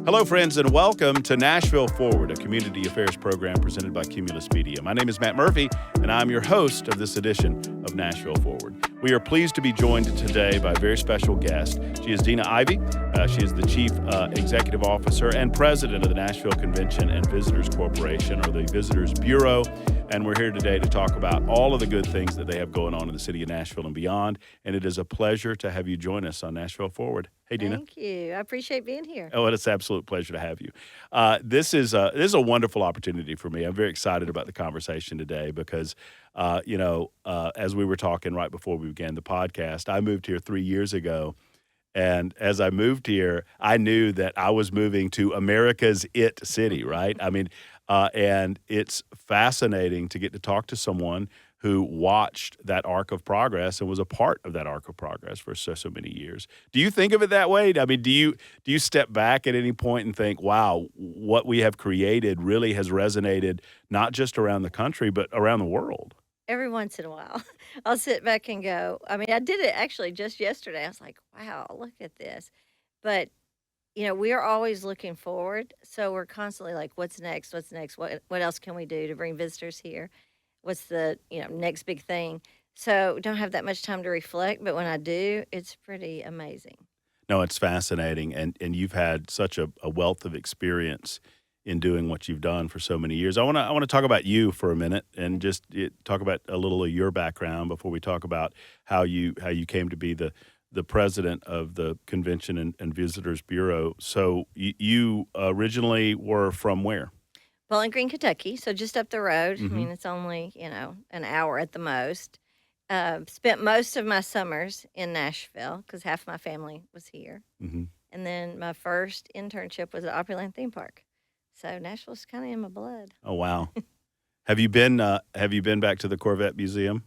Hello, friends, and welcome to Nashville Forward, a community affairs program presented by Cumulus Media. My name is Matt Murphy, and I'm your host of this edition of Nashville Forward. We are pleased to be joined today by a very special guest. She is Deana Ivey. She is the Chief Executive Officer and President of the Nashville Convention and Visitors Corporation, or the Visitors Bureau. And we're here today to talk about all of the good things that they have going on in the city of Nashville and beyond. And it is a pleasure to have you join us on Nashville Forward. Hey, Deana. Thank you. I appreciate being here. Oh, it's an absolute pleasure to have you. This is a wonderful opportunity for me. I'm very excited about the conversation today because, as we were talking right before we began the podcast, I moved here 3 years ago. And as I moved here, I knew that I was moving to America's it city, right? I mean, and it's fascinating to get to talk to someone who watched that arc of progress and was a part of that arc of progress for so many years. Do you think of it that way? I mean, do you step back at any point and think, wow, what we have created really has resonated not just around the country, but around the world? Every once in a while, I'll sit back and go, I mean, I did it actually just yesterday. I was like, wow, look at this. But, we are always looking forward. So we're constantly like, what's next? What's next? What else can we do to bring visitors here? What's the, next big thing? So don't have that much time to reflect. But when I do, it's pretty amazing. No, it's fascinating. And you've had such a wealth of experience in doing what you've done for so many years. I want to talk about you for a minute and just talk about a little of your background before we talk about how you came to be the president of the Convention and Visitors Bureau. So you originally were from where? Bowling Green, Kentucky, so just up the road. Mm-hmm. I mean, it's only, an hour at the most. Spent most of my summers in Nashville because half my family was here. Mm-hmm. And then my first internship was at Opryland Theme Park. So Nashville's kind of in my blood. Oh, wow. Have you been back to the Corvette Museum?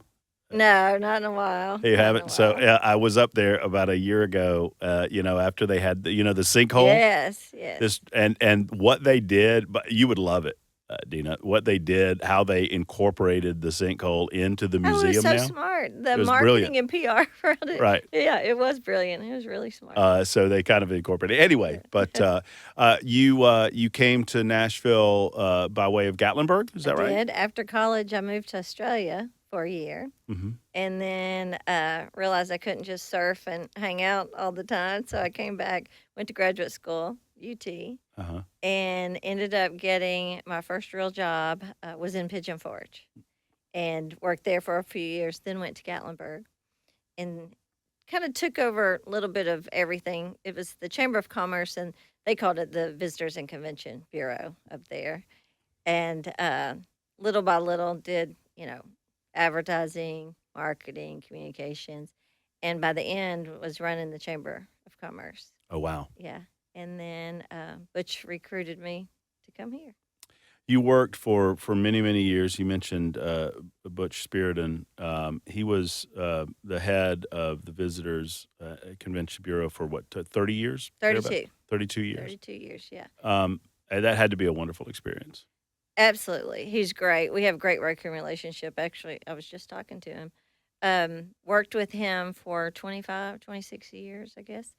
No, not in a while. You haven't? So I was up there about a year ago, after they had the sinkhole. Yes. And what they did, but you would love it, Deana, what they did, how they incorporated the sinkhole into the museum it was so now. smart. The marketing brilliant. And PR around it. Right. Yeah, it was brilliant. It was really smart. So they kind of incorporated it. Anyway, but you came to Nashville by way of Gatlinburg, is that right? I did. After college, I moved to Australia for a year. Mm-hmm. And then realized I couldn't just surf and hang out all the time. So I came back, went to graduate school, UT, and ended up getting my first real job was in Pigeon Forge and worked there for a few years, then went to Gatlinburg and kind of took over a little bit of everything. It was the Chamber of Commerce, and they called it the Visitors and Convention Bureau up there. And little by little did, advertising, marketing, communications, and by the end was running the Chamber of Commerce. Oh, wow. Yeah. And then Butch recruited me to come here. You worked for many, many years. You mentioned Butch Spiriton. He was the head of the Visitors Convention Bureau for, 30 years? 32. 32 years. 32 years, yeah. And that had to be a wonderful experience. Absolutely. He's great. We have a great working relationship. Actually, I was just talking to him. Worked with him for 25, 26 years, I guess,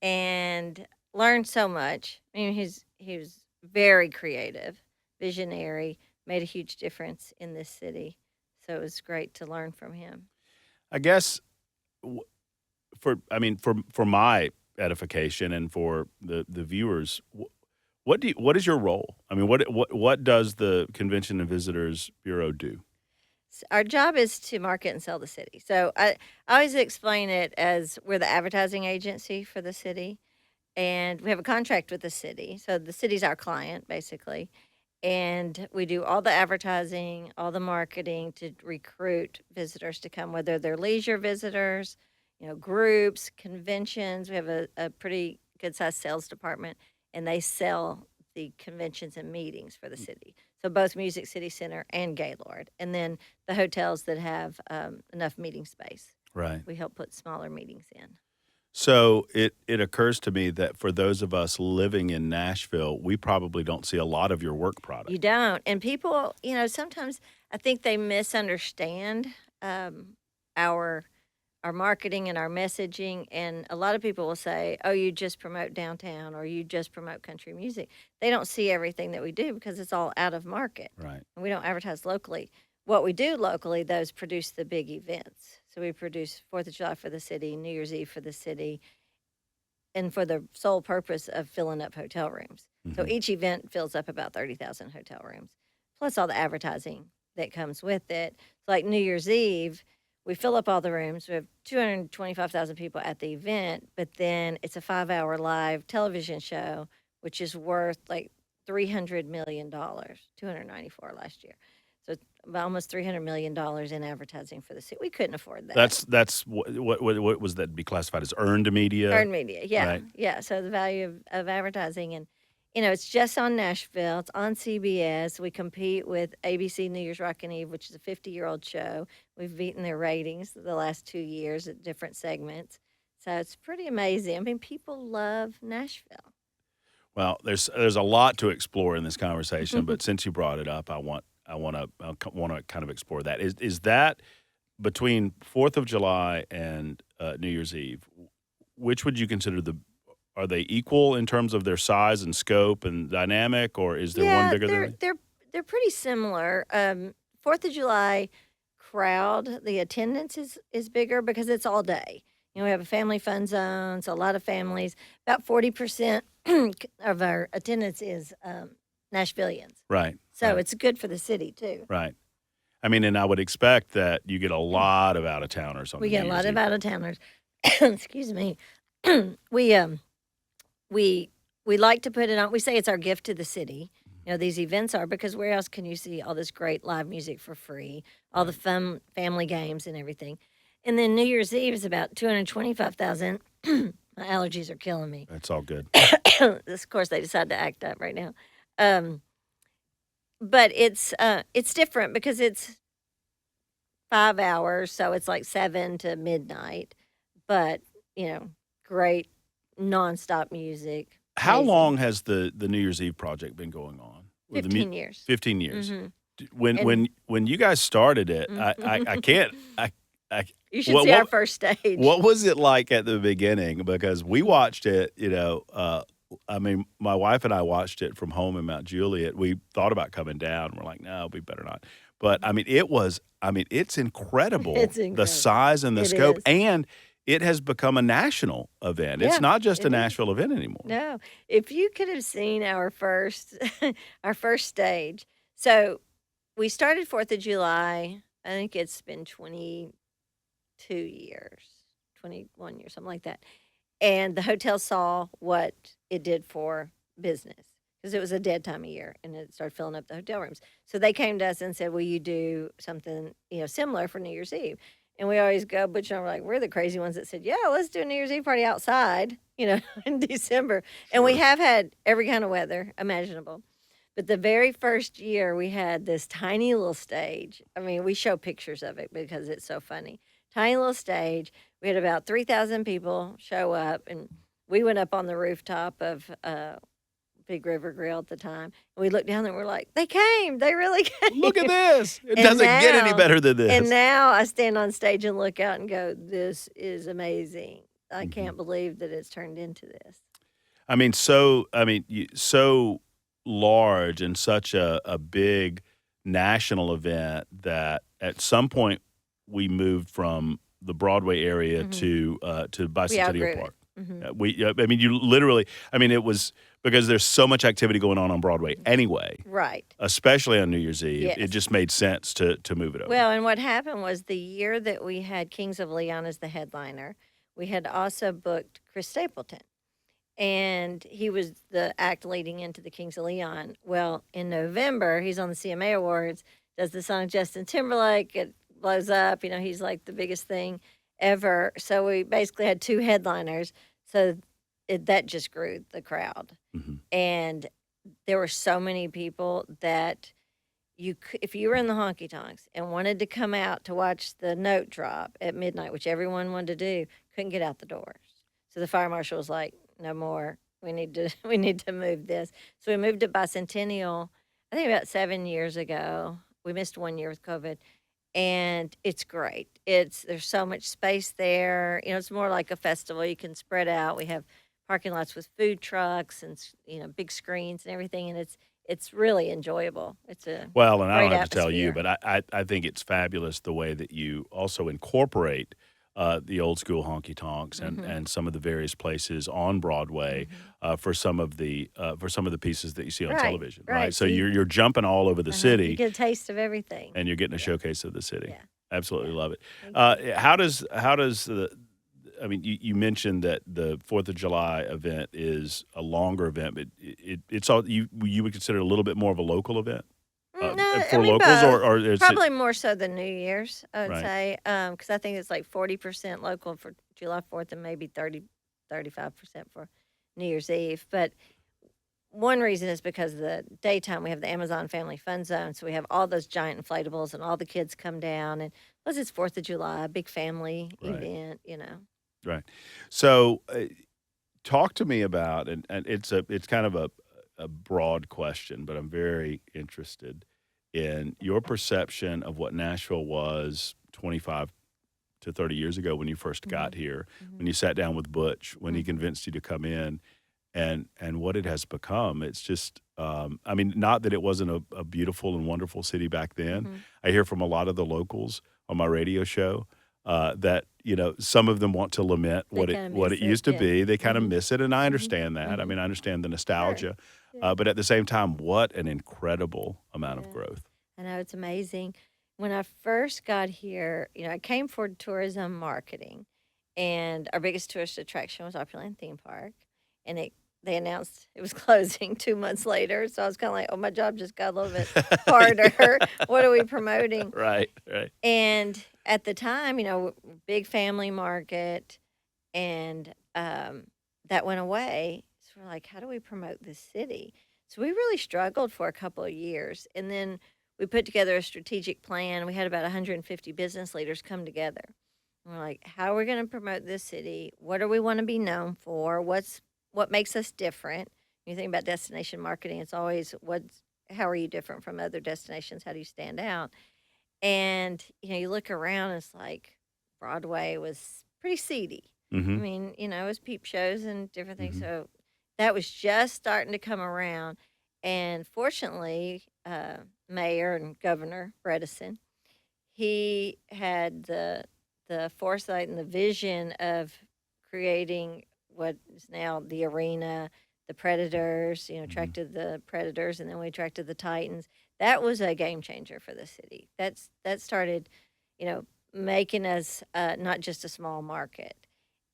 and learned so much. I mean, he was very creative, visionary, made a huge difference in this city. So it was great to learn from him. I guess for my edification and for the viewers, what is your role? I mean, what does the Convention and Visitors Bureau do? Our job is to market and sell the city. So I always explain it as we're the advertising agency for the city, and we have a contract with the city. So the city's our client, basically, and we do all the advertising, all the marketing to recruit visitors to come, whether they're leisure visitors, groups, conventions. We have a pretty good-sized sales department, and they sell the conventions and meetings for the city. So both Music City Center and Gaylord. And then the hotels that have enough meeting space. Right. We help put smaller meetings in. So it occurs to me that for those of us living in Nashville, we probably don't see a lot of your work product. You don't. And people, sometimes I think they misunderstand our our marketing and our messaging. And a lot of people will say, oh, you just promote downtown or you just promote country music. They don't see everything that we do because it's all out of market. Right. And we don't advertise locally. What we do locally, though, is produce the big events. So we produce 4th of July for the city, New Year's Eve for the city, and for the sole purpose of filling up hotel rooms. So each event fills up about 30,000 hotel rooms, plus all the advertising that comes with it. So like New Year's Eve, we fill up all the rooms. We have 225,000 people at the event, but then it's a 5-hour live television show, which is worth like $300 million, 294 last year. So about almost $300 million in advertising for the city. We couldn't afford that. That's what was that be classified as earned media? Earned media, yeah. Right. Yeah, so the value of advertising. And, it's just on Nashville. It's on CBS. We compete with ABC New Year's Rockin' Eve, which is a 50-year-old show. We've beaten their ratings the last 2 years at different segments. So it's pretty amazing. I mean, people love Nashville. Well, there's a lot to explore in this conversation, but since you brought it up, I want to kind of explore that. Is that between 4th of July and New Year's Eve? Which would you consider are they equal in terms of their size and scope and dynamic, or is there one bigger than? They're pretty similar. 4th of July crowd, the attendance is bigger because it's all day. We have a family fun zone, so a lot of families. About 40% of our attendance is Nashvillians. Right. So right. it's good for the city too. Right. I mean, and I would expect that you get a lot of out of towners on. We get a lot of out of towners. Excuse me. We like to put it on. We say it's our gift to the city. These events are, because where else can you see all this great live music for free, all the fun family games and everything. And then New Year's Eve is about 225,000. My allergies are killing me. That's all good. Of course, they decided to act up right now. But it's different because it's 5 hours, so it's like 7 to midnight. But great nonstop music. How Amazing. long has the New Year's Eve project been going on? 15 years. 15 years. Mm-hmm. When you guys started it, I can't. You should see our first stage. What was it like at the beginning? Because we watched it, I mean, my wife and I watched it from home in Mount Juliet. We thought about coming down. We're like, no, we better not. But, I mean, it's incredible. It's incredible. The size and the scope. And it has become a national event. Yeah, it's not just a is. Nashville event anymore. No. If you could have seen our first stage. So we started 4th of July. I think it's been 22 years, 21 years, something like that. And the hotel saw what it did for business because it was a dead time of year and it started filling up the hotel rooms. So they came to us and said, will you do something, similar for New Year's Eve? And we always go, Butch and I were like, we're the crazy ones that said, yeah, let's do a New Year's Eve party outside, in December. Sure. And we have had every kind of weather imaginable. But the very first year we had this tiny little stage. I mean, we show pictures of it because it's so funny. Tiny little stage. We had about 3,000 people show up, and we went up on the rooftop of Big River Grill at the time. And we looked down and we're like, they came. They really came. Look at this. It doesn't get any better than this. And now I stand on stage and look out and go, this is amazing. I can't believe that it's turned into this. I mean, so large and such a big national event that at some point we moved from the Broadway area to Bicentennial Park. It was because there's so much activity going on Broadway anyway. Right. Especially on New Year's Eve. Yes. It just made sense to move it over. Well, and what happened was the year that we had Kings of Leon as the headliner, we had also booked Chris Stapleton. And he was the act leading into the Kings of Leon. Well, in November, he's on the CMA Awards, does the song Justin Timberlake. It blows up. He's like the biggest thing ever. So we basically had 2 headliners. So that just grew the crowd. Mm-hmm. And there were so many people that if you were in the honky tonks and wanted to come out to watch the note drop at midnight, which everyone wanted to do, couldn't get out the doors. So the fire marshal was like, no more. We need to move this. So we moved to Bicentennial, I think about 7 years ago. We missed 1 year with COVID. and it's great. There's so much space there. It's more like a festival. You can spread out. We have parking lots with food trucks and big screens and everything, and it's really enjoyable. It's a Well, and I don't great have to tell you, atmosphere. but I think it's fabulous the way that you also incorporate the old school honky tonks Mhm. and some of the various places on Broadway Mhm. for some of the pieces that you see on Right. television, right? Right. So So you're jumping all over the you city get a taste of everything. and you're getting a Yeah. showcase of the city. Yeah. Absolutely Yeah. love it. Thank you. How does the I mean, you mentioned that the Fourth of July event is a longer event, but it's all you would consider it a little bit more of a local event No, I for mean locals, both. or is it Probably more so than New Year's, I would right? say, because I think it's like 40% local for July 4th and maybe 35% for New Year's Eve. But one reason is because the daytime we have the Amazon Family Fun Zone, so we have all those giant inflatables and all the kids come down, and plus it's 4th of July, big family Right, event. right. So, talk to me about and it's kind of a broad question, but I'm very interested in your perception of what Nashville was 25 to 30 years ago when you first got Mhm. here, when Mhm. you sat down with Butch, when he Mhm. convinced you to come in, and what it has become. It's just, I mean, not that it wasn't a beautiful and wonderful city back then. Mhm. I hear from a lot of the locals on my radio show that some of them want to lament They what it kind of what it miss it. used to Yeah. be. They kind of Mhm. miss it, and I Mhm. understand that. I Mhm. mean, I understand the Sure. nostalgia, Yeah. but at the same time, what an incredible amount of Yeah. growth. I know it's amazing. When I first got here, I came for tourism marketing, and our biggest tourist attraction was Opryland Theme Park, and they announced it was closing 2 months later. So I was kind of like, "Oh, my job just got a little bit harder. Yeah. What are we promoting?" Right, right. And at the time, big family market, and that went away. So we're like, how do we promote this city? So we really struggled for a couple of years, and then we put together a strategic plan. We had about 150 business leaders come together. And we're like, how are we going to promote this city? What do we want to be known for? What makes us different? When you think about destination marketing, it's always how are you different from other destinations? How do you stand out? And, you look around, it's like Broadway was pretty seedy. I Mhm, mean, it was peep shows and different things. mhm. So that was just starting to come around. And fortunately, Mayor and Governor Bredesen, he had the foresight and the vision of creating what is now the arena, the Predators, Mhm. attracted the Predators, and then we attracted the Titans. That was a game changer for the city. That started, you know, making us not just a small market.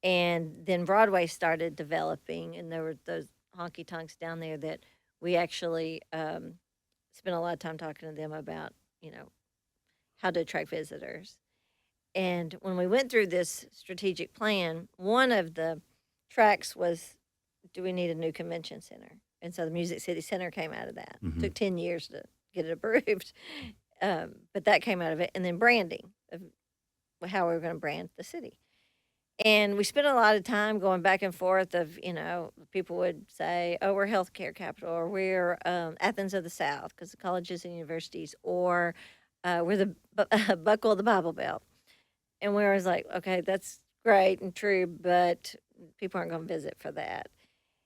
And then Broadway started developing, and there were those honky tonks down there that we actually spent a lot of time talking to them about, how to attract visitors. And when we went through this strategic plan, one of the tracks was, do we need a new convention center? And so the Music City Center came out of that. Mhm. Took 10 years to get it approved. But that came out of it. And then branding of how we were going to brand the city. And we spent a lot of time going back and forth of, people would say, oh, we're healthcare capital, or we're Athens of the South because the colleges and universities, or we're the buckle of the Bible Belt. And we were always like, okay, that's great and true, but people aren't going to visit for that.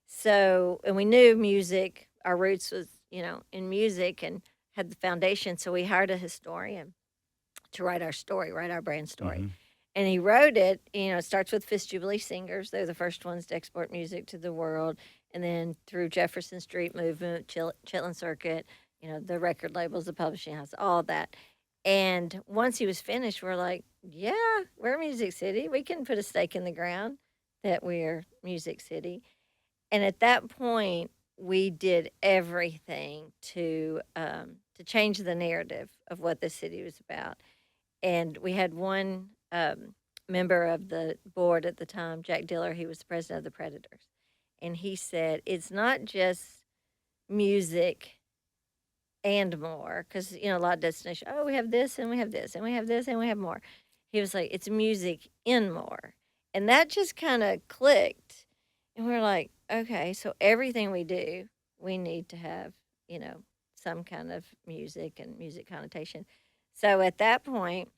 So, and we knew music, our roots was, in music and had the foundation. So we hired a historian to write our story, write our brand story. Mhm. And he wrote it, it starts with Fisk Jubilee Singers. They're the first ones to export music to the world. And then through Jefferson Street Movement, Chitlin Circuit, the record labels, the publishing house, all that. And once he was finished, we're like, yeah, we're Music City. We can put a stake in the ground that we're Music City. And at that point, we did everything to change the narrative of what the city was about. And we had one member of the board at the time, Jack Diller. He was the president of the Predators, and he said it's not just music and more, because a lot of destinations. Oh, we have this, and we have this, and we have this, and we have more. He was like, it's music in more, and that just kind of clicked, and we are like, okay, so everything we do, we need to have some kind of music and music connotation. So at that point,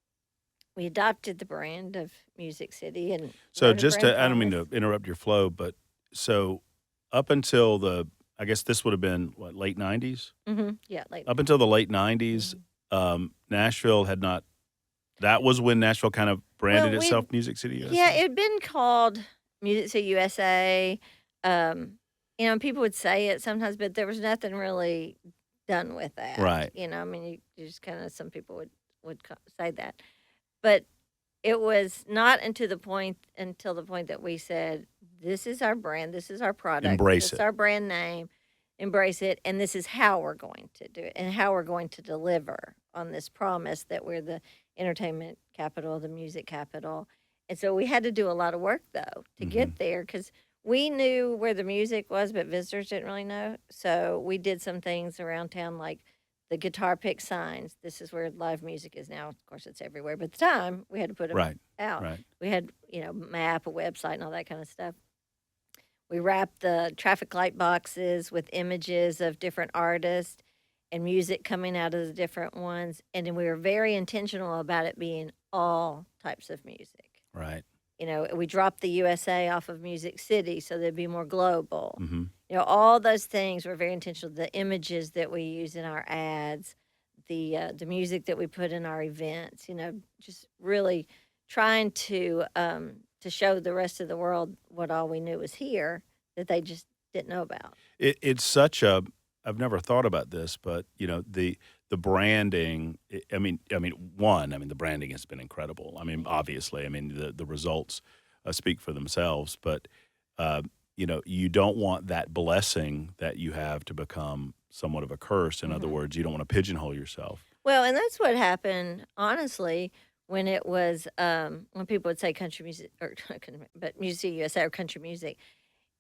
we adopted the brand of Music City and So wrote a just brand to, I don't mean promise. to interrupt your flow, but so up until I guess this would have been what, late 90s? Yeah, like Up until the late 90s, mhm. Nashville had not, that was when Nashville kind of branded Well, itself Music City yeah, USA? it'd been called Music City USA. Um, people would say it sometimes, but there was nothing really done with that. Right. I mean, you just kind of some people would say that, but it was not until the point that we said, "This is our brand. This is our product. Embrace This is it. our brand name. Embrace it, and this is how we're going to do it, and how we're going to deliver on this promise that we're the entertainment capital, the music capital." And so we had to do a lot of work though to Hmm. get there because we knew where the music was, but visitors didn't really know. So we did some things around town like the guitar pick signs. This is where live music is now. Of course, it's everywhere. But at the time, we had to put them Right. out. Right. We had, map, a website, and all that kind of stuff. We wrapped the traffic light boxes with images of different artists and music coming out of the different ones. And then we were very intentional about it being all types of music. Right. We dropped the USA off of Music City so they'd be more global. Hmm. All those things were very intentional. The images that we use in our ads, the music that we put in our events, just really trying to show the rest of the world what all we knew was here that they just didn't know about. It's such a, I've never thought about this, but the branding. The branding has been incredible. I mean, obviously, I mean the results speak for themselves. But you don't want that blessing that you have to become somewhat of a curse. In other Mhm. words, you don't want to pigeonhole yourself. Well, and that's what happened, honestly, when it was when people would say country music or but Music USA or country music.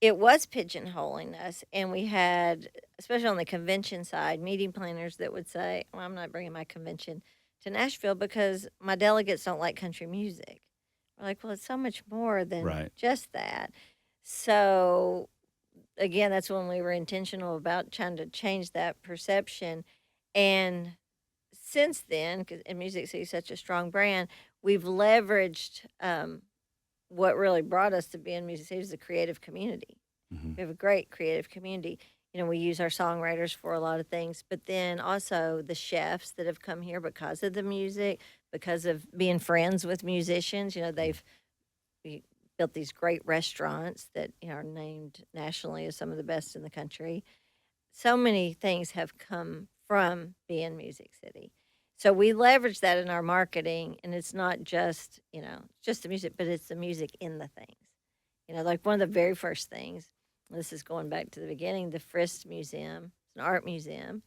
It was pigeonholing us, and we had, especially on the convention side, meeting planners that would say, "Well, I'm not bringing my convention to Nashville because my delegates don't like country music." We're like, "Well, it's so much more than Right. just that." So, again, that's when we were intentional about trying to change that perception. And since then, because Music City is such a strong brand, we've leveraged what really brought us to be in Music City is the creative community. Hmm. We have a great creative community. We use our songwriters for a lot of things, but then also the chefs that have come here because of the music, because of being friends with musicians. They've we built these great restaurants that are named nationally as some of the best in the country. So many things have come from being Music City. So we leverage that in our marketing, and it's not just the music, but it's the music in the things. Like one of the very first things, this is going back to the beginning, the Frist Museum, it's an art museum.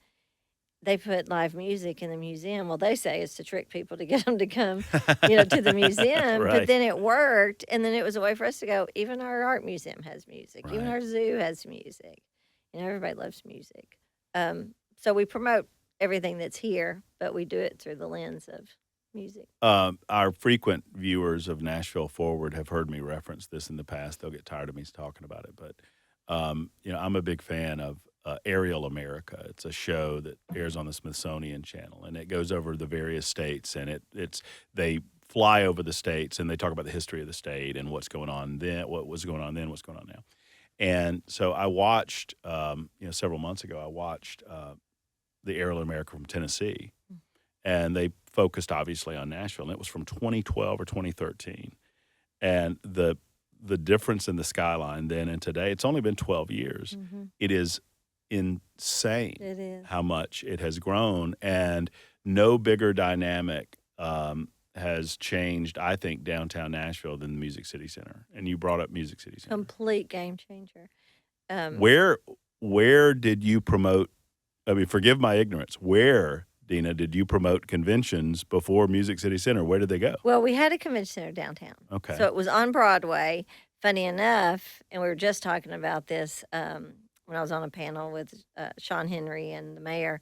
They put live music in the museum. Well, they say it's to trick people to get them to come, to the museum. But Right. then it worked, and then it was a way for us to go. Even our art museum has music. Even Right. our zoo has music. Everybody loves music. So we promote everything that's here, but we do it through the lens of music. Our frequent viewers of Nashville Forward have heard me reference this in the past. They'll get tired of me talking about it, but I'm a big fan of Aerial America. It's a show that airs on the Smithsonian Channel, and it goes over the various states, and they fly over the states, and they talk about the history of the state and what's going on then, what was going on then, what's going on now. And so I watched, several months ago, I watched the Aerial America from Tennessee, and they focused obviously on Nashville, and it was from 2012 or 2013. And the difference in the skyline then and today, it's only been 12 years. Mm-hmm. It is insane It is. how much it has grown, and no bigger dynamic has changed, I think, downtown Nashville than the Music City Center. And you brought up Music City Center. Complete game changer. Where did you promote? I mean, forgive my ignorance. Where, Deana, did you promote conventions before Music City Center? Where did they go? Well, we had a convention center downtown. Okay. So it was on Broadway. Funny enough, and we were just talking about this when I was on a panel with Sean Henry and the mayor.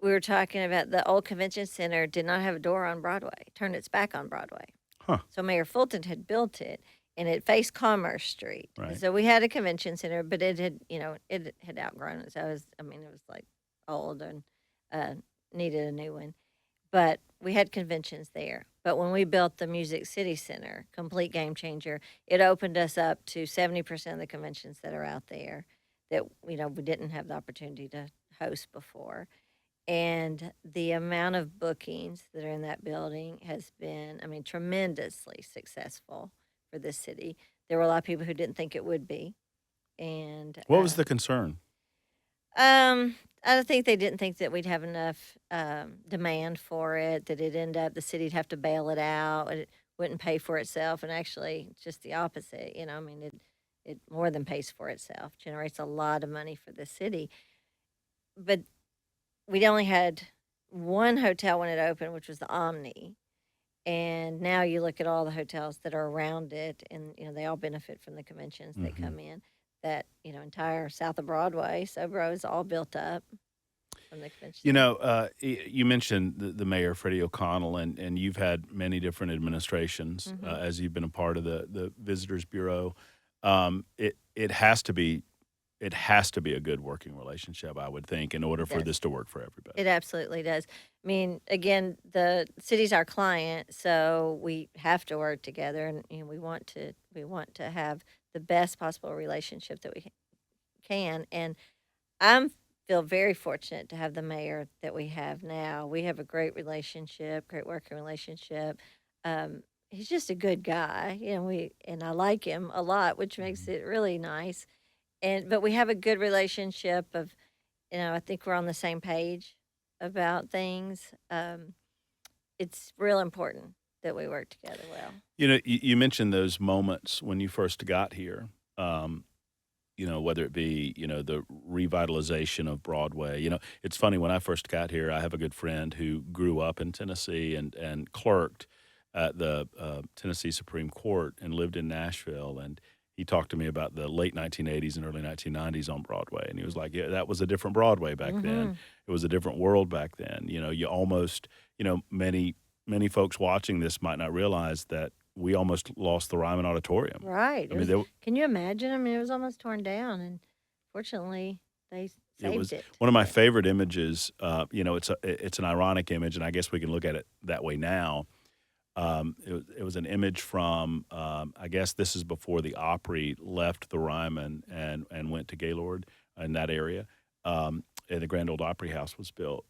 We were talking about the old convention center did not have a door on Broadway, turned its back on Broadway. Huh. So Mayor Fulton had built it, and it faced Commerce Street. Right. So we had a convention center, but it had outgrown it. So it was like old and needed a new one. but we had conventions there. But when we built the Music City Center, complete game changer, it opened us up to 70% of the conventions that are out there that, we didn't have the opportunity to host before. And the amount of bookings that are in that building has been, tremendously successful for this city. There were a lot of people who didn't think it would be. And What was the concern? I think they didn't think that we'd have enough demand for it, that it'd end up the city'd have to bail it out, and it wouldn't pay for itself. And actually, just the opposite. It more than pays for itself, generates a lot of money for the city. But we only had one hotel when it opened, which was the Omni. And now you look at all the hotels that are around it, and they all benefit from the conventions that come in. That entire south of Broadway, Sobro is all built up from the convention. You mentioned the mayor, Freddie O'Connell, and you've had many different administrations as you've been a part of the Visitors Bureau. It has to be a good working relationship, I would think, in order for this to work for everybody. It absolutely does. Again, the city's our client, so we have to work together, and we want to have the best possible relationship that we can. And I feel very fortunate to have the mayor that we have now. We have a great relationship, great working relationship. He's just a good guy, and I like him a lot, which makes it really nice. But we have a good relationship of, I think we're on the same page about things. It's real important that we work together well. You mentioned those moments when you first got here, whether it be, the revitalization of Broadway. It's funny, when I first got here, I have a good friend who grew up in Tennessee and clerked at the Tennessee Supreme Court and lived in Nashville. And he talked to me about the late 1980s and early 1990s on Broadway. And he was like, yeah, that was a different Broadway back then. It was a different world back then. You almost, many folks watching this might not realize that we almost lost the Ryman Auditorium. Right. Can you imagine? It was almost torn down, and fortunately, they saved it. One of my favorite images, it's an ironic image, and I guess we can look at it that way now. It was an image from, I guess this is before the Opry left the Ryman and went to Gaylord in that area. And the Grand Ole Opry House was built,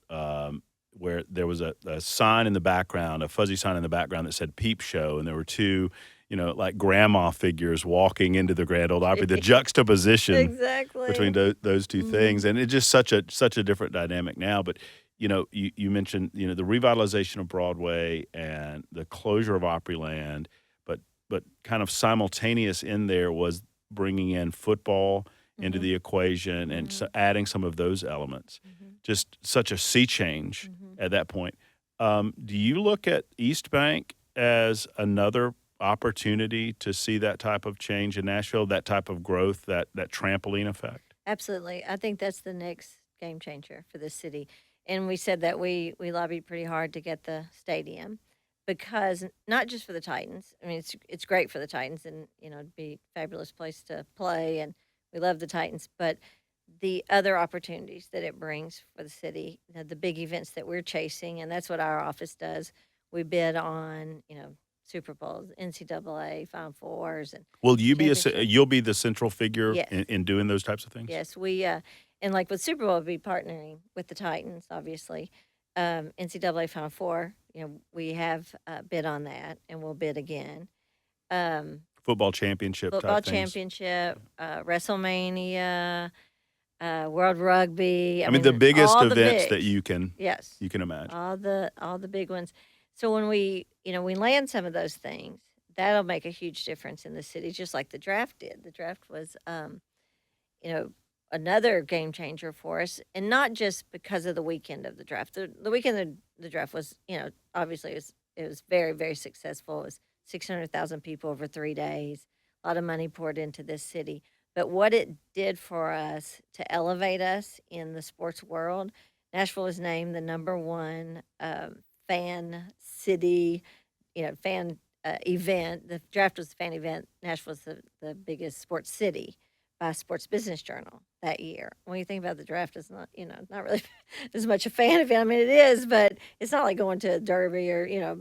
where there was a sign in the background, a fuzzy sign in the background that said Peep Show, and there were two, like grandma figures walking into the Grand Ole Opry. The juxtaposition between those two things, and it's just such a different dynamic now. But you mentioned the revitalization of Broadway and the closure of Opryland, but kind of simultaneous in there was bringing in football into the equation and adding some of those elements. Just such a sea change at that point. Do you look at East Bank as another opportunity to see that type of change in Nashville, that type of growth, that trampoline effect? Absolutely. I think that's the next game changer for this city. And we said that we lobbied pretty hard to get the stadium, because not just for the Titans. It's great for the Titans, and it'd be a fabulous place to play, and we love the Titans, but the other opportunities that it brings for the city, the big events that we're chasing, and that's what our office does. We bid on, Super Bowls, NCAA, Final Fours, and will you you'll be the central figure in doing those types of things? Yes, we and like with Super Bowl, we'll be partnering with the Titans, obviously. NCAA Final Four, we have bid on that, and we'll bid again. Football championship, WrestleMania, World Rugby. The biggest events that you can imagine. All the big ones. So when we land some of those things, that'll make a huge difference in the city, just like the draft did. The draft was, another game changer for us, and not just because of the weekend of the draft. The weekend of the draft was, obviously it was very, very successful. It was 600,000 people over 3 days. A lot of money poured into this city. But what it did for us to elevate us in the sports world, Nashville was named the #1 fan city, fan event. The draft was a fan event. Nashville's the biggest sports city by Sports Business Journal that year. When you think about the draft, it's not, not really as much a fan of it. I mean, it is, but it's not like going to a derby or,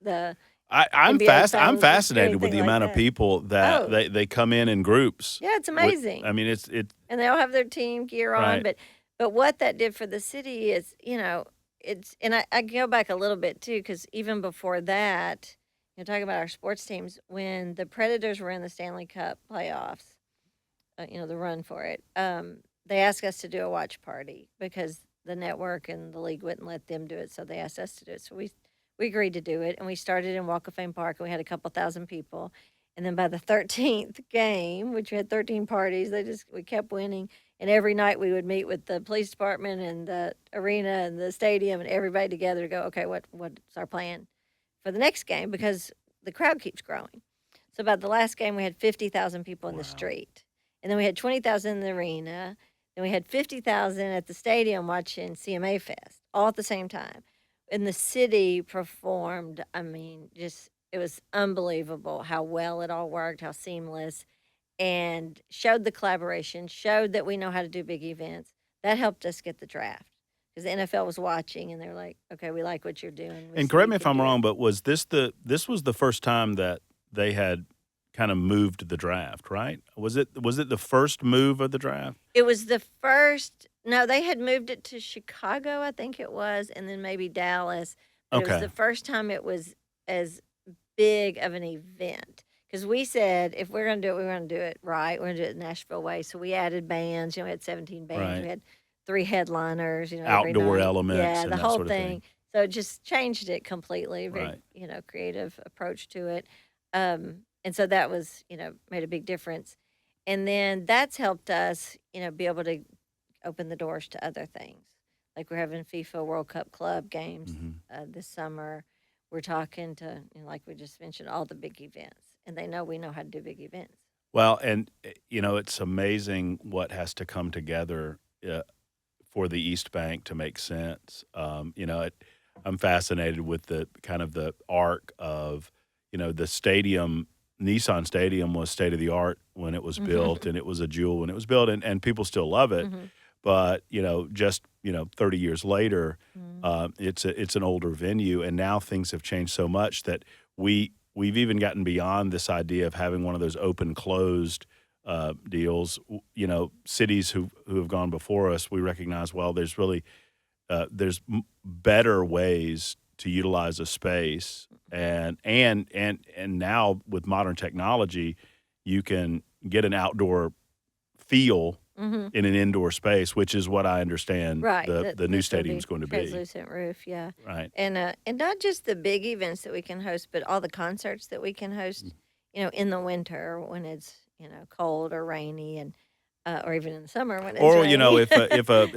the I'm NBA I'm finals or fascinated with anything the like amount of that. people that Oh, they come in groups. yeah, it's amazing. I mean, And they all have their team gear on, right. but what that did for the city is, it's and I go back a little bit too, because even before that, talking about our sports teams, when the Predators were in the Stanley Cup playoffs, the run for it, they asked us to do a watch party because the network and the league wouldn't let them do it, so they asked us to do it. So we agreed to do it, and we started in Walk of Fame Park, and we had a couple thousand people. And then by the 13th game, which we had 13 parties, we kept winning. And every night we would meet with the police department and the arena and the stadium and everybody together to go, okay, what's our plan for the next game? Because the crowd keeps growing. So about the last game, we had 50,000 people in the street. And then we had 20,000 in the arena. Then we had 50,000 at the stadium watching CMA Fest all at the same time. And the city performed, I mean, it was unbelievable how well it all worked, how seamless, and showed the collaboration, showed that we know how to do big events. That helped us get the draft because the NFL was watching and they're like, okay, we like what you're doing. And correct me if I'm wrong, but was this was the first time that they had kind of moved the draft, right? Was it the first move of the draft? It was the first. No, they had moved it to Chicago, I think it was, and then maybe Dallas. But It was the first time it was as big of an event. Because we said, if we're going to do it, we're going to do it right. We're going to do it the Nashville way. So we added bands. We had 17 bands. Right. We had 3 headliners. Every Outdoor night. elements. Yeah, and the that whole sort of thing. So it just changed it completely. Very, Right. Creative approach to it. And so that was, made a big difference. And then that's helped us, be able to open the doors to other things. Like we're having FIFA World Cup club games this summer. We're talking to, like we just mentioned, all the big events. And they know we know how to do big events. Well, and, it's amazing what has to come together for the East Bank to make sense. I'm fascinated with the kind of the arc of, the stadium. Nissan Stadium was state of the art when it was built, and it was a jewel when it was built, and people still love it. But just 30 years later, it's an older venue, and now things have changed so much that we've even gotten beyond this idea of having one of those open closed deals. Cities who have gone before us, we recognize there's really there's better ways to utilize a space, and now with modern technology, you can get an outdoor feel in an indoor space, which is what I understand the new stadium's going to be. Translucent roof, yeah. Right. And not just the big events that we can host, but all the concerts that we can host, in the winter when it's, cold or rainy, and or even in the summer when it's rainy.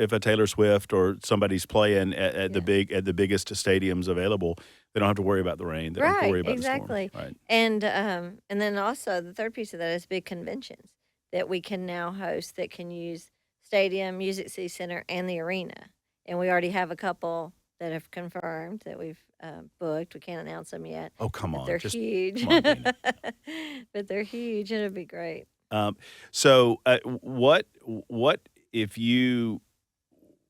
if a Taylor Swift or somebody's playing at the biggest stadiums available, they don't have to worry about the rain. They don't have to worry about the storm. Right. And then also the third piece of that is big conventions that we can now host that can use stadium, Music City Center, and the arena. And we already have a couple that have confirmed that we've booked. We can't announce them yet. Oh, come on. They're huge. Come on, Deana. But they're huge, and it'll be great. So what if you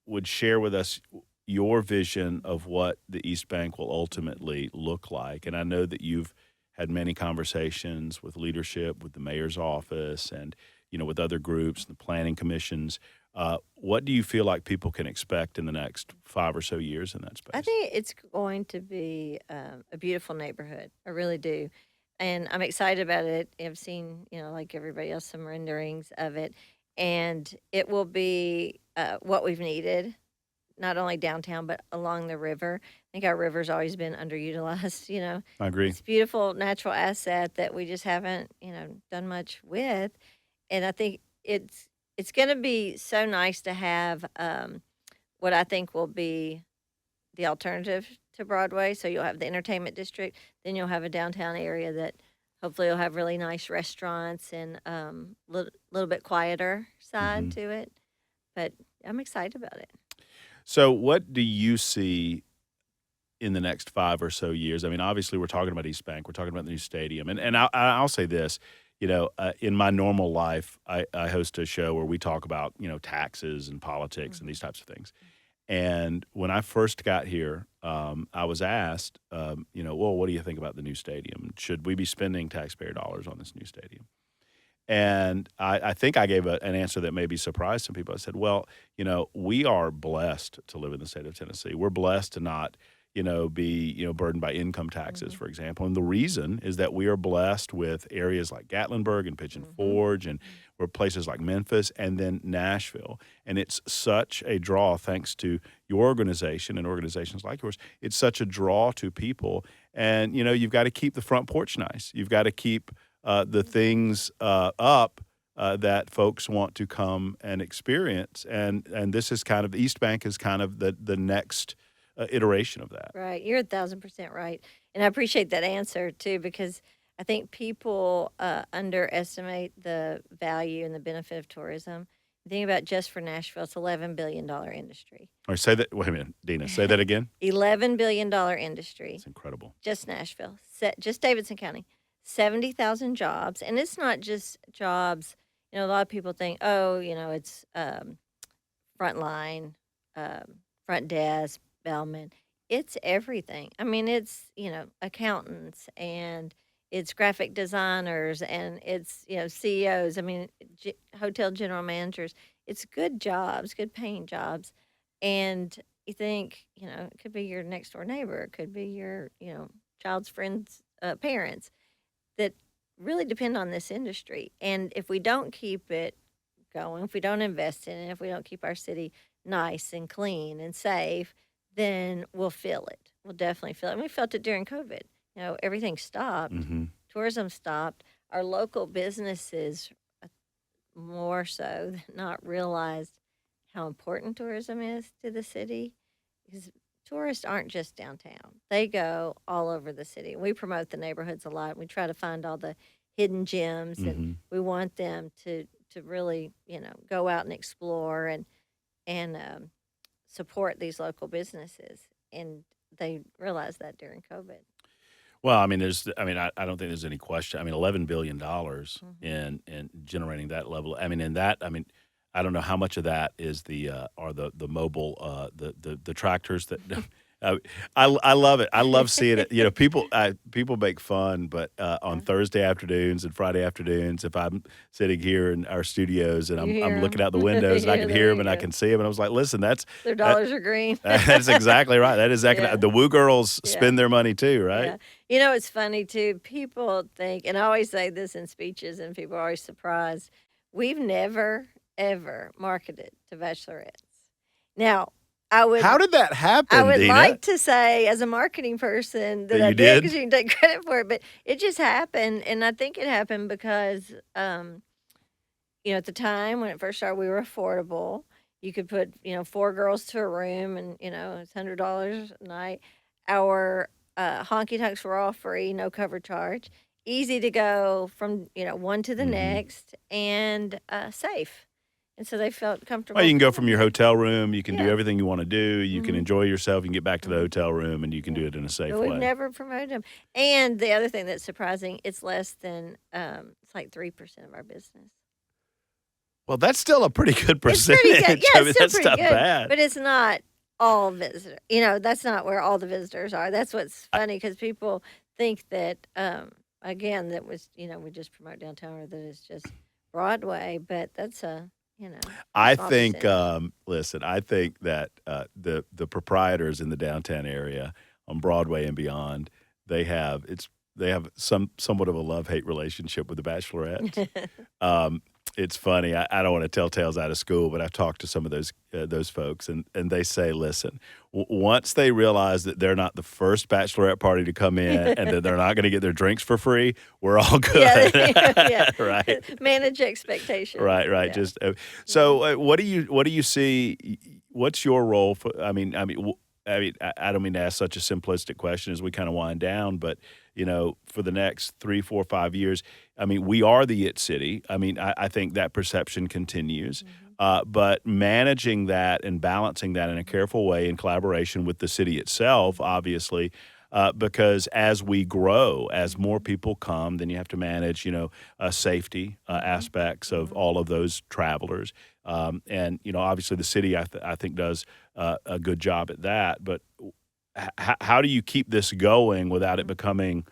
would share with us your vision of what the East Bank will ultimately look like? And I know that you've had many conversations with leadership, with the mayor's office, and with other groups, the planning commissions. What do you feel like people can expect in the next 5 or so years in that space? I think it's going to be a beautiful neighborhood. I really do. And I'm excited about it. I've seen, like everybody else, some renderings of it. And it will be what we've needed, not only downtown, but along the river. I think our river's always been underutilized, I agree. It's a beautiful natural asset that we just haven't, done much with. And I think it's going to be so nice to have what I think will be the alternative to Broadway. So you'll have the entertainment district, then you'll have a downtown area that hopefully will have really nice restaurants and little bit quieter side to it. But I'm excited about it. So what do you see in the next 5 or so years? I mean, obviously we're talking about East Bank, we're talking about the new stadium, and I'll say this. in my normal life, I host a show where we talk about, taxes and politics and these types of things. And when I first got here, I was asked, well, what do you think about the new stadium? Should we be spending taxpayer dollars on this new stadium? And I think I gave an answer that maybe surprised some people. I said, well, we are blessed to live in the state of Tennessee. We're blessed to not, be, burdened by income taxes, for example. And the reason is that we are blessed with areas like Gatlinburg and Pigeon Forge and or places like Memphis and then Nashville. And it's such a draw, thanks to your organization and organizations like yours. It's such a draw to people. And, you've got to keep the front porch nice. You've got to keep the things up that folks want to come and experience. And this is kind of, East Bank is kind of the next iteration of that. Right. You're 1,000% right. And I appreciate that answer, too, because I think people underestimate the value and the benefit of tourism. Think about just for Nashville, it's $11 billion industry. All right, say that. Wait a minute, Deana, say that again. $11 billion industry. It's incredible. Just Nashville, just Davidson County. 70,000 jobs. And it's not just jobs. A lot of people think, it's frontline, front desk, bellman. It's everything. I mean, it's, accountants and it's graphic designers and it's, CEOs. I mean, hotel general managers. It's good jobs, good paying jobs. And you think, it could be your next door neighbor. It could be your, child's friend's parents that really depend on this industry. And if we don't keep it going, if we don't invest in it, if we don't keep our city nice and clean and safe, then we'll feel it. We'll definitely feel it. And we felt it during COVID. Everything stopped. Tourism stopped. Our local businesses more so than not realized how important tourism is to the city, because tourists aren't just downtown. They go all over the city. We promote the neighborhoods a lot. We try to find all the hidden gems, and we want them to really, go out and explore and support these local businesses. And they realized that during COVID. Well, I don't think there's any question. $11 billion in generating that level. I don't know how much of that is the mobile the tractors that. I love it. I love seeing it. People make fun, but on Thursday afternoons and Friday afternoons, if I'm sitting here in our studios and I'm looking out the windows and I can hear them and I can see them, and I was like, listen, their dollars are green. That's exactly right. That is the Woo girls spend their money too, right? Yeah. It's funny too. People think, and I always say this in speeches, and people are always surprised. We've never ever marketed to bachelorettes. Now, how did that happen, I would Deana? like to say, as a marketing person, that I did, because you can take credit for it, but it just happened, and I think it happened because, at the time when it first started, we were affordable. You could put, 4 girls to a room, and, it's $100 a night. Our honky tonks were all free, no cover charge. Easy to go from, one to the next, and safe. And so they felt comfortable. Well, you can go from your hotel room. You can do everything you want to do. You can enjoy yourself. You can get back to the hotel room, and you can do it in a safe way. We've never promoted them. And the other thing that's surprising, it's less than, it's like 3% of our business. Well, that's still a pretty good percentage. It's pretty good. Yeah, it's still that's pretty not good. bad. But it's not all visitors. That's not where all the visitors are. That's what's funny, because people think that, again, that was, we just promote downtown, or that it's just Broadway. But that's I think, listen, I think that the proprietors in the downtown area on Broadway and beyond, they have somewhat of a love-hate relationship with the Bachelorettes. It's funny. I don't want to tell tales out of school, but I've talked to some of those folks, and they say, listen, once they realize that they're not the first bachelorette party to come in and that they're not going to get their drinks for free, we're all good. Yeah. Right. Manage expectations. Right. Yeah. Just what do you see? What's your role for? I don't mean to ask such a simplistic question as we kind of wind down, but for the next 3, 4, 5 years, we are the it city. I think that perception continues, but managing that and balancing that in a careful way in collaboration with the city itself, obviously, because as we grow, as more people come, then you have to manage, safety aspects of all of those travelers. And, obviously the city, I think, does a good job at that. But how do you keep this going without it becoming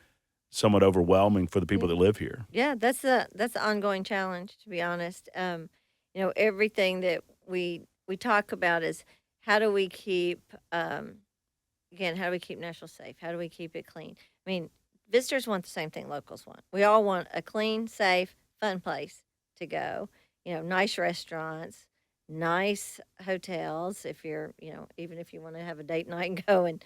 somewhat overwhelming for the people that live here? Yeah, that's the ongoing challenge, to be honest. Everything that we talk about is how do we keep again, how do we keep Nashville safe? How do we keep it clean? I mean, visitors want the same thing locals want. We all want a clean, safe, fun place to go. Nice restaurants, nice hotels. If you're, even if you want to have a date night and go and,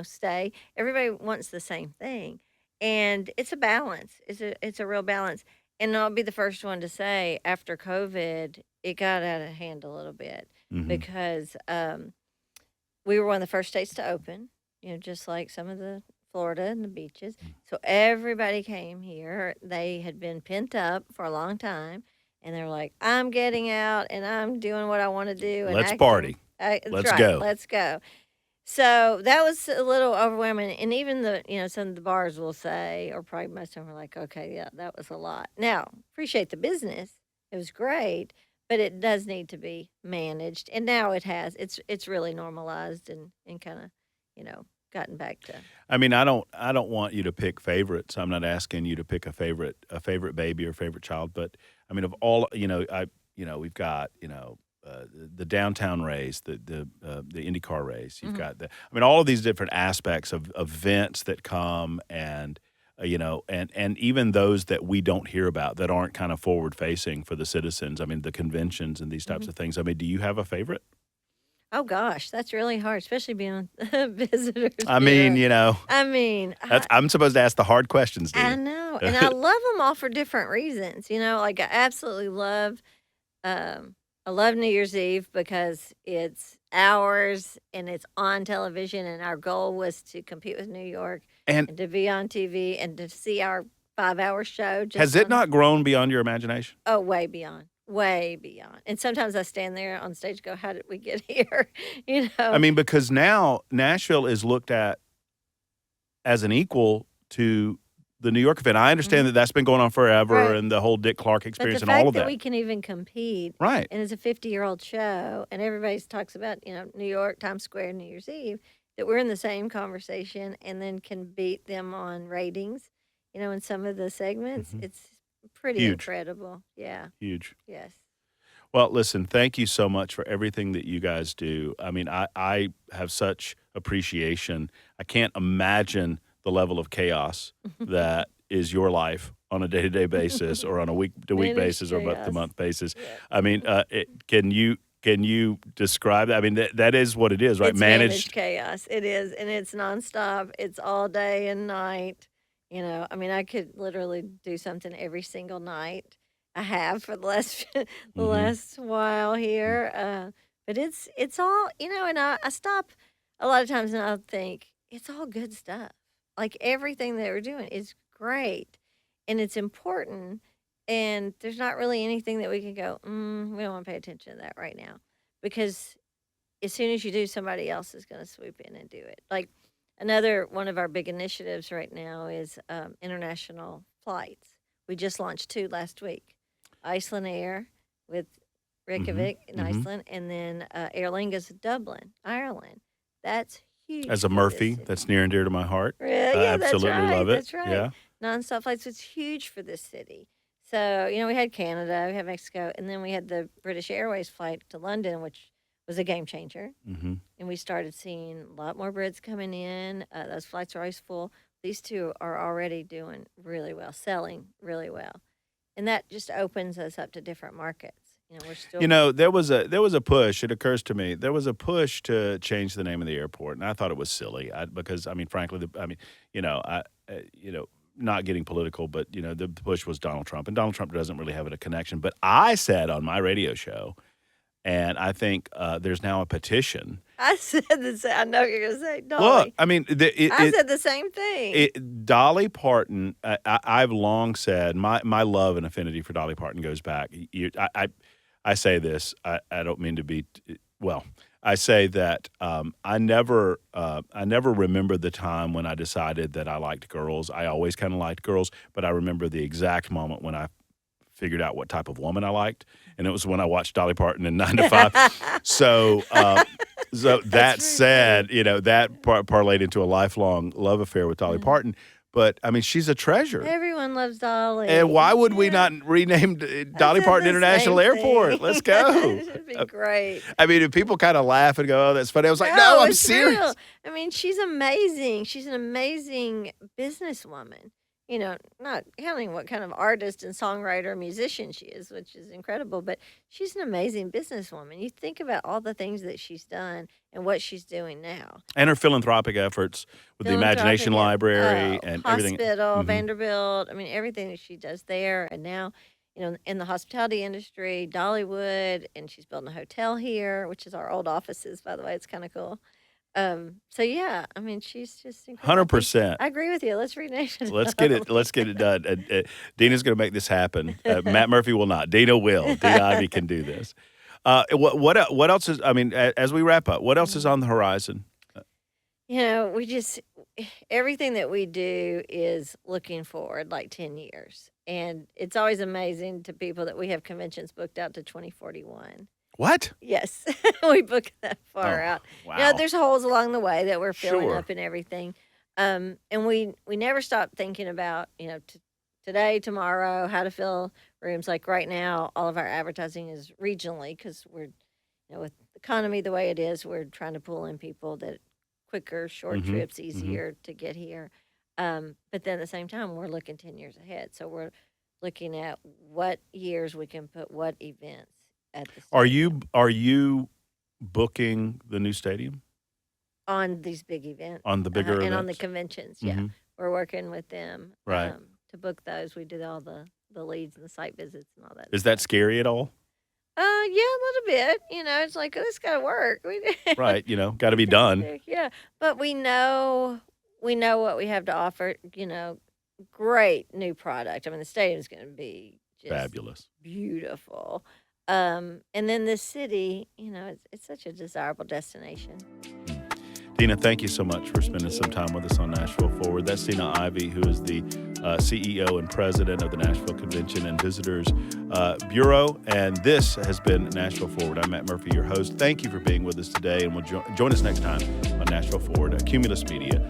stay, everybody wants the same thing. And it's a balance. It's a real balance. And I'll be the first one to say, after COVID, it got out of hand a little bit because we were one of the first states to open, just like some of the Florida and the beaches. So everybody came here. They had been pent up for a long time, and they were like, I'm getting out, and I'm doing what I want to do. And Let's party. Let's go. Let's go. So that was a little overwhelming. And even some of the bars will say, or probably most of them were like, okay, yeah, that was a lot. Now, appreciate the business. It was great, but it does need to be managed. And now it has. It's really normalized and kind of, gotten back to. I mean, I don't want you to pick favorites. I'm not asking you to pick a favorite baby or favorite child, but I mean, of all, we've got, the downtown race, the IndyCar race. You've got all of these different aspects of events that come and and even those that we don't hear about that aren't kind of forward facing for the citizens. I mean, the conventions and these types of things. I mean, do you have a favorite? Oh gosh, that's really hard, especially being visitors. I mean, I'm supposed to ask the hard questions, I know, and I love them all for different reasons. Like I absolutely love. I love New Year's Eve because it's ours and it's on television, and our goal was to compete with New York and to be on TV and to see our 5-hour show. Has it not grown beyond your imagination? Oh, way beyond. Way beyond. And sometimes I stand there on stage and go, how did we get here? I mean, because now Nashville is looked at as an equal to the New York event. I understand that that's been going on forever and the whole Dick Clark experience and all of that. But we can even compete. Right. And it's a 50-year-old show, and everybody talks about, New York, Times Square, New Year's Eve, that we're in the same conversation and then can beat them on ratings, in some of the segments. It's pretty incredible. Yeah. Huge. Yes. Well, listen, thank you so much for everything that you guys do. I mean, I have such appreciation. I can't imagine the level of chaos that is your life on a day-to-day basis or on a week-to-week basis or month-to-month basis. Yeah. I mean, can you describe that? I mean, that is what it is, right? It's managed chaos. It is, and it's nonstop. It's all day and night. I mean, I could literally do something every single night. I have for the last while here. But it's all, and I stop a lot of times and I think, it's all good stuff. Like everything that we're doing is great and it's important. And there's not really anything that we can go, we don't want to pay attention to that right now. Because as soon as you do, somebody else is going to swoop in and do it. Like another one of our big initiatives right now is international flights. We just launched 2 last week. Iceland Air with Reykjavik in Iceland, and then Aer Lingus Dublin, Ireland. That's huge. As a Murphy, that's near and dear to my heart. Yeah, I absolutely love it. That's right. Yeah. Nonstop flights was huge for this city. So, we had Canada, we had Mexico, and then we had the British Airways flight to London, which was a game changer. And we started seeing a lot more Brits coming in. Those flights are always full. These 2 are already doing really well, selling really well. And that just opens us up to different markets. We're still. There was a push. It occurs to me there was a push to change the name of the airport, and I thought it was silly. Because frankly, not getting political, but the push was Donald Trump, and Donald Trump doesn't really have a connection. But I said on my radio show, and I think there's now a petition. I said the same. I know you're going to say Dolly. Look, I mean, I said the same thing. Dolly Parton. I've long said my love and affinity for Dolly Parton goes back. I say this. I don't mean to be. Well, I say that I never remember the time when I decided that I liked girls. I always kind of liked girls, but I remember the exact moment when I figured out what type of woman I liked, and it was when I watched Dolly Parton in 9 to 5. So that said, that parlayed into a lifelong love affair with Dolly Parton. But, I mean, she's a treasure. Everyone loves Dolly. And why would we not rename Dolly Parton International Airport? Let's go. It should be great. I mean, if people kind of laugh and go, oh, that's funny. I was like, no, I'm serious. Real. I mean, she's amazing. She's an amazing businesswoman. Not counting what kind of artist and songwriter, musician she is, which is incredible, but she's an amazing businesswoman. You think about all the things that she's done and what she's doing now. And her philanthropic efforts with the Imagination Library and everything. Hospital, Vanderbilt, I mean, everything that she does there. And now, in the hospitality industry, Dollywood, and she's building a hotel here, which is our old offices, by the way. It's kind of cool. So yeah, I mean, she's just incredible. 100%. I agree with you. Let's rename it. Let's get it done. Deana's going to make this happen. Matt Murphy will not. Deana will. Deana Ivey can do this. What else is? I mean, as we wrap up, what else is on the horizon? Everything that we do is looking forward like 10 years, and it's always amazing to people that we have conventions booked out to 2041. What? Yes, we book that far out. Wow. There's holes along the way that we're filling Sure. up and everything. And we never stop thinking about, today, tomorrow, how to fill rooms. Like right now, all of our advertising is regionally because we're, with the economy the way it is, we're trying to pull in people that quicker, short trips, easier to get here. But then at the same time, we're looking 10 years ahead. So we're looking at what years we can put what events. Are you booking the new stadium on these big events? On the bigger events? And on the conventions, yeah. We're working with them to book those. We do all the leads and the site visits and all that. Is that scary at all? Yeah, a little bit. It's like, this got to work. Right, got to be done. Yeah, but we know what we have to offer. Great new product. I mean, the stadium's going to be just fabulous, beautiful. And then the city, it's such a desirable destination. Deana, thank you so much for spending some time with us on Nashville Forward. That's Deana Ivey, who is the CEO and president of the Nashville Convention and Visitors Bureau. And this has been Nashville Forward. I'm Matt Murphy, your host. Thank you for being with us today, and we'll join us next time on Nashville Forward, a Cumulus Media